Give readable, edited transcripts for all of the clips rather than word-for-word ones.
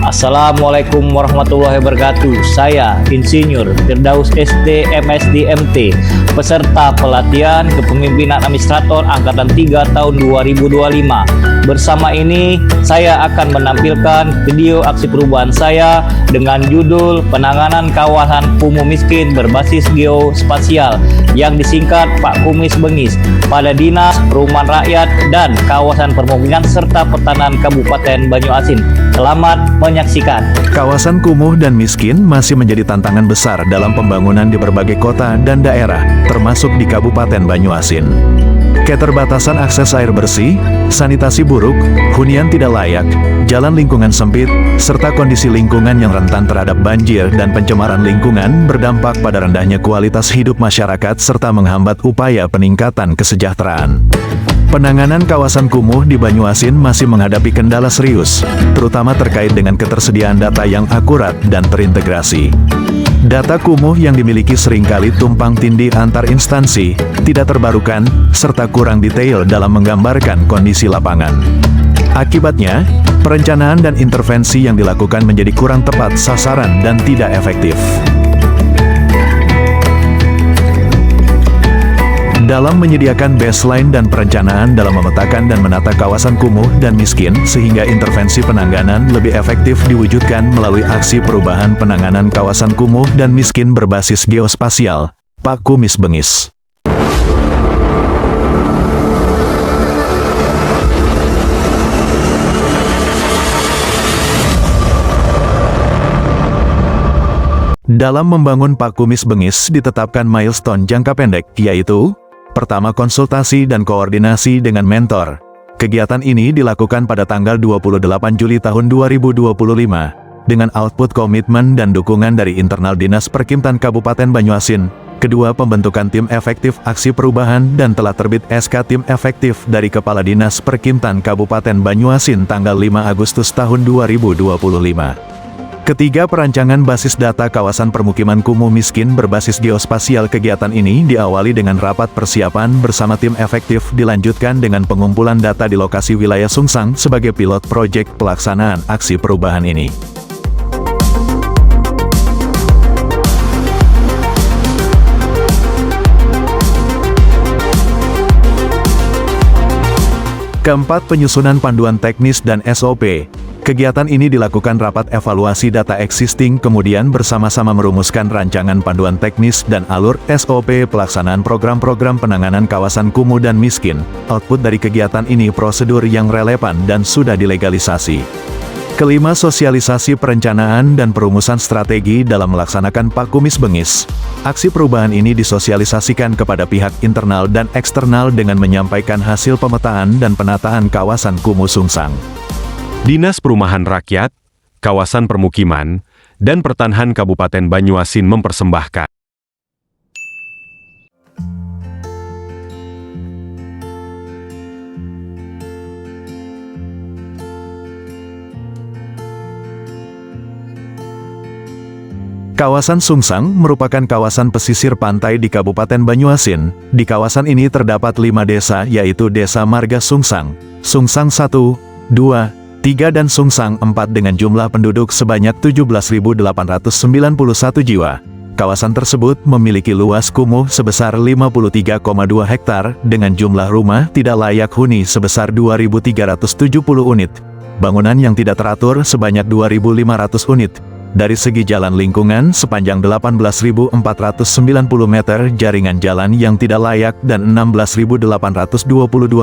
Assalamualaikum warahmatullahi wabarakatuh. Saya Insinyur Firdaus SD MSD MT, peserta pelatihan kepemimpinan administrator angkatan 3 tahun 2025. Bersama ini saya akan menampilkan video aksi perubahan saya dengan judul Penanganan Kawasan Kumuh Miskin Berbasis Geospasial yang disingkat Pak Kumis Bengis pada Dinas Perumahan Rakyat dan Kawasan Permukiman serta Pertanahan Kabupaten Banyuasin. Selamat menyaksikan. Kawasan kumuh dan miskin masih menjadi tantangan besar dalam pembangunan di berbagai kota dan daerah, termasuk di Kabupaten Banyuasin. Keterbatasan akses air bersih, sanitasi buruk, hunian tidak layak, jalan lingkungan sempit, serta kondisi lingkungan yang rentan terhadap banjir dan pencemaran lingkungan berdampak pada rendahnya kualitas hidup masyarakat serta menghambat upaya peningkatan kesejahteraan. Penanganan kawasan kumuh di Banyuasin masih menghadapi kendala serius, terutama terkait dengan ketersediaan data yang akurat dan terintegrasi. Data kumuh yang dimiliki seringkali tumpang tindih antar instansi, tidak terbarukan, serta kurang detail dalam menggambarkan kondisi lapangan. Akibatnya, perencanaan dan intervensi yang dilakukan menjadi kurang tepat sasaran dan tidak efektif. Dalam menyediakan baseline dan perencanaan dalam memetakan dan menata kawasan kumuh dan miskin sehingga intervensi penanganan lebih efektif diwujudkan melalui aksi perubahan penanganan kawasan kumuh dan miskin berbasis geospasial, Pak Kumis Bengis. Dalam membangun Pak Kumis Bengis ditetapkan milestone jangka pendek, yaitu pertama, konsultasi dan koordinasi dengan mentor. Kegiatan ini dilakukan pada tanggal 28 Juli tahun 2025, dengan output komitmen dan dukungan dari internal Dinas Perkimtan Kabupaten Banyuasin. Kedua, pembentukan tim efektif aksi perubahan dan telah terbit SK tim efektif dari Kepala Dinas Perkimtan Kabupaten Banyuasin tanggal 5 Agustus tahun 2025. Ketiga, perancangan basis data kawasan permukiman kumuh miskin berbasis geospasial. Kegiatan ini diawali dengan rapat persiapan bersama tim efektif, dilanjutkan dengan pengumpulan data di lokasi wilayah Sungsang sebagai pilot proyek pelaksanaan aksi perubahan ini. Keempat, penyusunan panduan teknis dan SOP. Kegiatan ini dilakukan rapat evaluasi data existing, kemudian bersama-sama merumuskan rancangan panduan teknis dan alur SOP pelaksanaan program-program penanganan kawasan kumuh dan miskin. Output dari kegiatan ini prosedur yang relevan dan sudah dilegalisasi. Kelima, sosialisasi perencanaan dan perumusan strategi dalam melaksanakan Pak Kumis Bengis. Aksi perubahan ini disosialisasikan kepada pihak internal dan eksternal dengan menyampaikan hasil pemetaan dan penataan kawasan kumuh Sungsang. Dinas Perumahan Rakyat, Kawasan Permukiman, dan Pertanahan Kabupaten Banyuasin mempersembahkan Kawasan Sungsang merupakan kawasan pesisir pantai di Kabupaten Banyuasin. Di kawasan ini terdapat 5 desa, yaitu Desa Marga Sungsang, Sungsang 1, 2, 3 dan Sungsang 4 dengan jumlah penduduk sebanyak 17.891 jiwa. Kawasan tersebut memiliki luas kumuh sebesar 53,2 hektar dengan jumlah rumah tidak layak huni sebesar 2.370 unit. Bangunan yang tidak teratur sebanyak 2.500 unit. Dari segi jalan lingkungan sepanjang 18.490 meter jaringan jalan yang tidak layak dan 16.822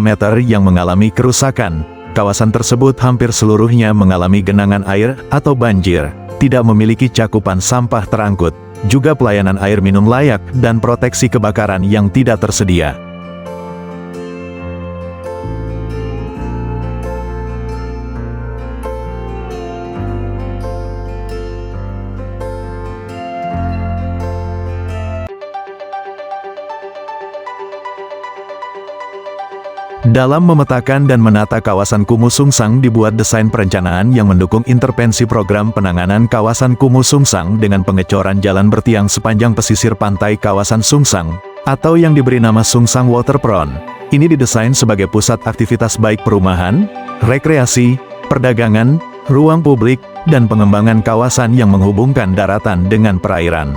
meter yang mengalami kerusakan. Kawasan tersebut hampir seluruhnya mengalami genangan air atau banjir, tidak memiliki cakupan sampah terangkut, juga pelayanan air minum layak dan proteksi kebakaran yang tidak tersedia. Dalam memetakan dan menata kawasan kumuh Sungsang dibuat desain perencanaan yang mendukung intervensi program penanganan kawasan kumuh Sungsang dengan pengecoran jalan bertiang sepanjang pesisir pantai kawasan Sungsang, atau yang diberi nama Sungsang Waterfront. Ini didesain sebagai pusat aktivitas baik perumahan, rekreasi, perdagangan, ruang publik, dan pengembangan kawasan yang menghubungkan daratan dengan perairan.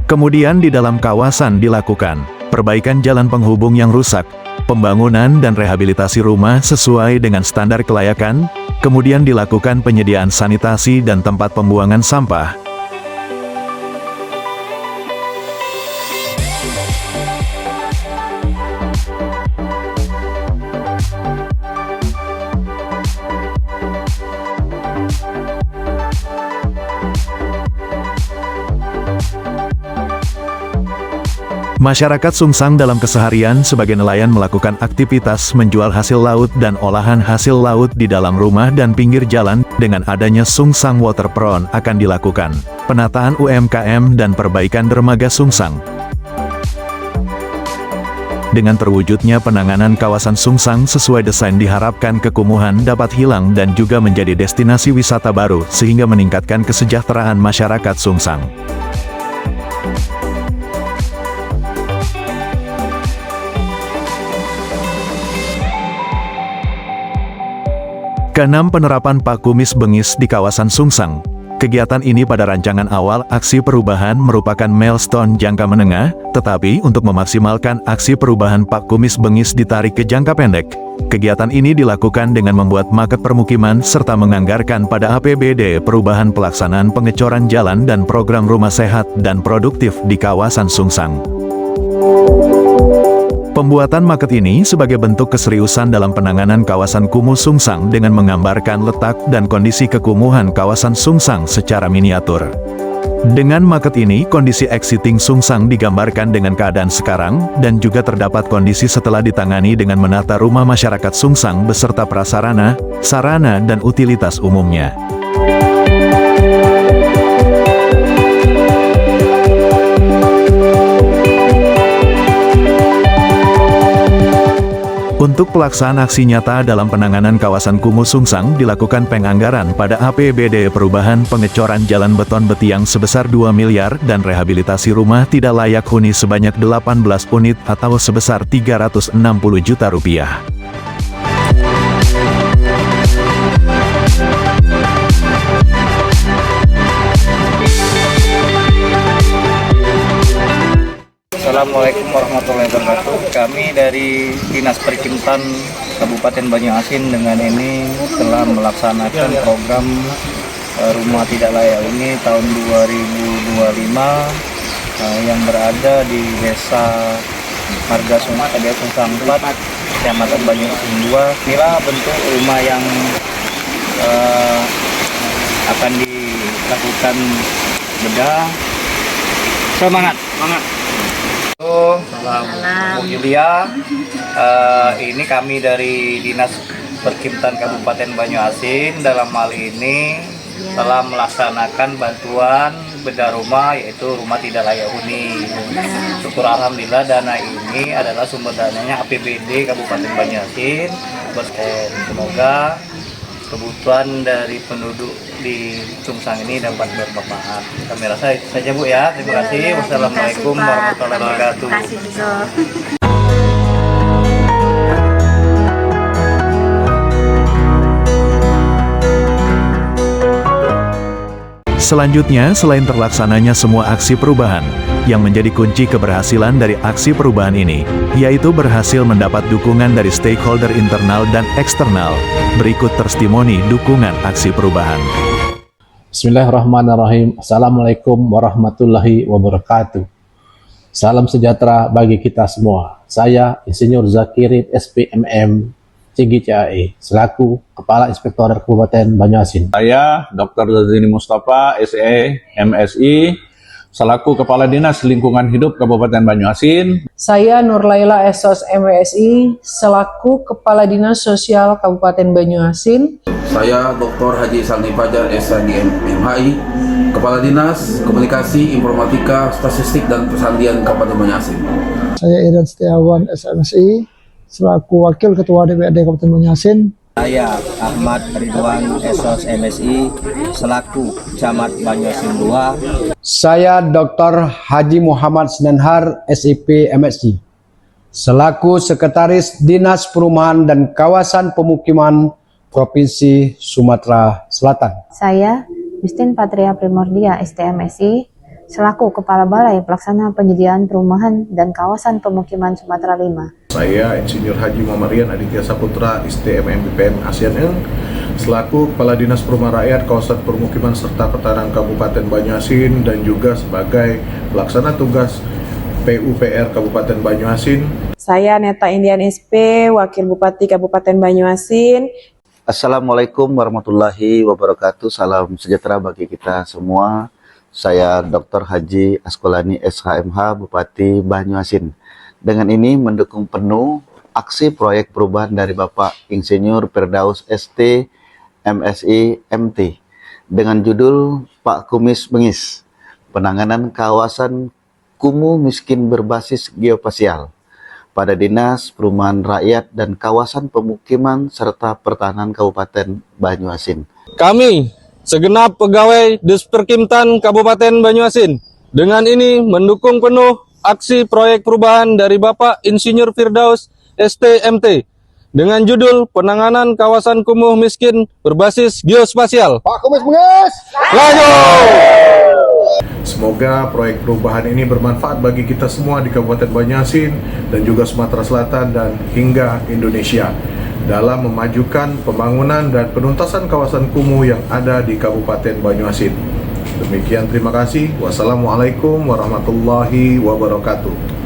Kemudian di dalam kawasan dilakukan perbaikan jalan penghubung yang rusak, pembangunan dan rehabilitasi rumah sesuai dengan standar kelayakan, kemudian dilakukan penyediaan sanitasi dan tempat pembuangan sampah. Masyarakat Sungsang dalam keseharian sebagai nelayan melakukan aktivitas menjual hasil laut dan olahan hasil laut di dalam rumah dan pinggir jalan. Dengan adanya Sungsang Waterfront akan dilakukan penataan UMKM dan perbaikan dermaga Sungsang. Dengan terwujudnya penanganan kawasan Sungsang sesuai desain diharapkan kekumuhan dapat hilang dan juga menjadi destinasi wisata baru sehingga meningkatkan kesejahteraan masyarakat Sungsang. Keenam, penerapan Pak Kumis Bengis di kawasan Sungsang. Kegiatan ini pada rancangan awal aksi perubahan merupakan milestone jangka menengah, tetapi untuk memaksimalkan aksi perubahan Pak Kumis Bengis ditarik ke jangka pendek. Kegiatan ini dilakukan dengan membuat market permukiman serta menganggarkan pada APBD perubahan pelaksanaan pengecoran jalan dan program rumah sehat dan produktif di kawasan Sungsang. Pembuatan market ini sebagai bentuk keseriusan dalam penanganan kawasan kumuh Sungsang dengan menggambarkan letak dan kondisi kekumuhan kawasan Sungsang secara miniatur. Dengan market ini, kondisi exiting Sungsang digambarkan dengan keadaan sekarang, dan juga terdapat kondisi setelah ditangani dengan menata rumah masyarakat Sungsang beserta prasarana, sarana dan utilitas umumnya. Untuk pelaksanaan aksi nyata dalam penanganan kawasan kumuh Sungsang dilakukan penganggaran pada APBD perubahan pengecoran jalan beton betiang sebesar 2 miliar dan rehabilitasi rumah tidak layak huni sebanyak 18 unit atau sebesar 360 juta rupiah. Assalamualaikum warahmatullahi wabarakatuh. Kami dari Dinas Perkintan Kabupaten Banyuasin dengan ini telah melaksanakan program Rumah Tidak Layak Huni tahun 2025 yang berada di Desa Marga Sungsang 4, Kecamatan Banyuasin 2. Inilah bentuk rumah yang akan dilakukan bedah. Semangat. Salam Julia. Ini kami dari Dinas Perkintan Kabupaten Banyuasin dalam hal ini telah melaksanakan bantuan bedah rumah, yaitu rumah tidak layak huni. Syukur alhamdulillah dana ini adalah sumber dananya APBD Kabupaten Banyuasin. Semoga kebutuhan dari penduduk di Sungsang ini dapat bermanfaat. Kami rasa itu saja Bu ya. Terima kasih. Wassalamualaikum warahmatullahi wabarakatuh. Selanjutnya, selain terlaksananya semua aksi perubahan, yang menjadi kunci keberhasilan dari aksi perubahan ini, yaitu berhasil mendapat dukungan dari stakeholder internal dan eksternal. Berikut testimoni dukungan aksi perubahan. Bismillahirrahmanirrahim. Assalamualaikum warahmatullahi wabarakatuh. Salam sejahtera bagi kita semua. Saya Insinyur Zakiri SPMM CGCAE selaku Kepala Inspektorat Kabupaten Banyuasin. Saya Dr. Zazini Mustafa, SE, MSI, selaku Kepala Dinas Lingkungan Hidup Kabupaten Banyuasin. Saya Nurlaila SOS MSI, selaku Kepala Dinas Sosial Kabupaten Banyuasin. Saya Dr. Haji Saldi Fajar, SHDM MHI, Kepala Dinas Komunikasi, Informatika, Statistik, dan Persandian Kabupaten Banyuasin. Saya Iran Setiawan, SMSI, selaku Wakil Ketua DPRD Kabupaten Banyuasin. Saya Ahmad Ridwan SOS MSI, selaku Camat Banyuasin 2. Saya Dr. Haji Muhammad Sinanhar, SIP MSI, selaku Sekretaris Dinas Perumahan dan Kawasan Pemukiman Provinsi Sumatera Selatan. Saya, Justin Patria Primordia, STMSI, selaku Kepala Balai Pelaksana Penyediaan Perumahan dan Kawasan Pemukiman Sumatera 5. Saya Insinyur Haji Muhammad Rian Aditya Saputra, STMM BPM ASEAN, selaku Kepala Dinas Perumahan Rakyat, Kawasan Permukiman serta Pertanahan Kabupaten Banyuasin dan juga sebagai pelaksana tugas PUPR Kabupaten Banyuasin. Saya Neta Indian SP, Wakil Bupati Kabupaten Banyuasin. Assalamualaikum warahmatullahi wabarakatuh. Salam sejahtera bagi kita semua. Saya Dr. Haji Askolani SHMH, Bupati Banyuasin. Dengan ini mendukung penuh aksi proyek perubahan dari Bapak Insinyur Firdaus ST MSI MT dengan judul Pak Kumis Bengis, penanganan kawasan kumuh miskin berbasis geospasial pada Dinas Perumahan Rakyat dan Kawasan Pemukiman serta Pertanahan Kabupaten Banyuasin. Kami, segenap pegawai Disperkimtan Kabupaten Banyuasin, dengan ini mendukung penuh aksi proyek perubahan dari Bapak Insinyur Firdaus ST.MT dengan judul Penanganan Kawasan Kumuh Miskin Berbasis Geospasial. Pak Kumis Bengis! Laju! Semoga proyek perubahan ini bermanfaat bagi kita semua di Kabupaten Banyuasin dan juga Sumatera Selatan dan hingga Indonesia dalam memajukan pembangunan dan penuntasan kawasan kumuh yang ada di Kabupaten Banyuasin. Demikian, terima kasih. Wassalamualaikum warahmatullahi wabarakatuh.